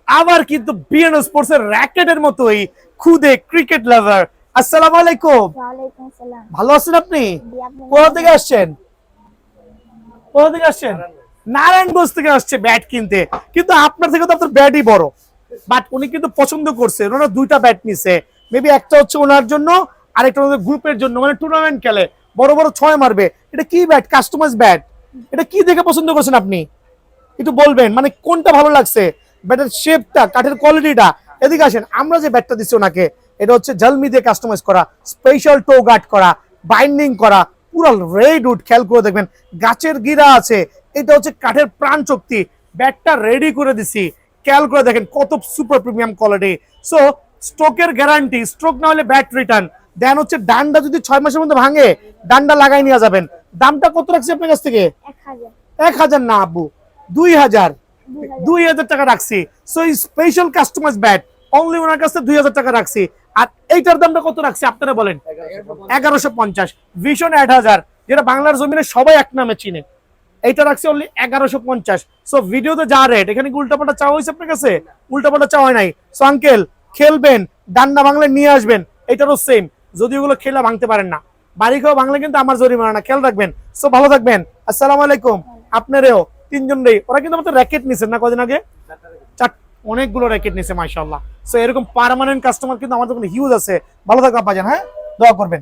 আবার কিন্তু BNO sports এর র‍্যাকেটের মতোই খুদে ক্রিকেট লাভার। আসসালামু আলাইকুম। ওয়ালাইকুম আসসালাম। ভালো আছেন আপনি? জি, আপনি কোথা থেকে আসছেন? কোথা থেকে আসছেন? নারায়ণগঞ্জ থেকে আসছে ব্যাট কিনতে, কিন্তু আপনার থেকে তো আপনার ব্যাটই বড়। বাট উনি কিন্তু পছন্দ করছে, ওনারা দুইটা ব্যাট নিছে। মেবি একটা হচ্ছে ওনার জন্য, আরেকটা ওনাদের গ্রুপের জন্য, মানে টুর্নামেন্ট খেলে বড় বড় ছয় মারবে। এটা কি ব্যাট? Customise bat. এটা কি দেখে পছন্দ করছেন আপনি? একটু বলবেন, মানে কোনটা ভালো লাগছে, ব্যাটের শেপটা, কাঠের কোয়ালিটিটা। এদিকে আসেন, আমরা যে ব্যাটটা দিচ্ছি ওনাকে, এটা হচ্ছে জালমি দিয়ে কাস্টমাইজ করা, স্পেশাল টো গার্ড করা, বাইন্ডিং করা, পুরো রেড উড। খেয়াল করে দেখবেন গাছের গিরা আছে, এটা হচ্ছে কাঠের প্রাণ শক্তি। ব্যাটটা রেডি করে দিছি, খেয়াল করে দেখেন কত সুপার প্রিমিয়াম কোয়ালিটি। সো স্ট্রোকের গ্যারান্টি, স্ট্রোক না হলে ব্যাট রিটার্ন দেন। হচ্ছে ডান্ডা যদি 6 মাসের মধ্যে ভাঙে, ডান্ডা লাগাই নিয়ে যাবেন। দামটা কত রাখছি আপনার কাছ থেকে? 1000 1000 না আব্বু, 2000। 2000 2000 টাকা রাখছি। সো এই স্পেশাল কাস্টমাইজ ব্যাট অনলি ওনার কাছে 2000 টাকা রাখছি। আর এইটার দামটা কত রাখছি আপনারা বলেন? 1150। ভিশন 8000, যেটা বাংলার জমিনে সবাই এক নামে চিনে, এইটা রাখছি অনলি 1150। সো ভিডিওতে যা রেট, এখানে কি উল্টাপাল্টা চাওয়া হয়েছে আপনার কাছে? উল্টাপাল্টা চাওয়া নাই। সো আঙ্কেল, খেলবেন, ডান্ডা বাংলা নিয়ে আসবেন, এটারও সেম। যদি ওগুলো খেলা ভাঙতে পারেন না, বাড়ি খাওয়া বাংলা কিন্তু আমার জরিমানা না, খেয়াল রাখবেন। সো ভালো থাকবেন, আসসালামু আলাইকুম। আপনারেও তিনজন রে, ওরা কিন্তু আমাদের র্যাকেট নিছেন না কদিন আগে? অনেকগুলো র্যাকেট নিছে মাশাআল্লাহ। সো এরকম পার্মানেন্ট কাস্টমার কিন্তু আমাদের হিউজ আছে। ভালো থাকবেন বাজান, হ্যাঁ, দোয়া করবেন।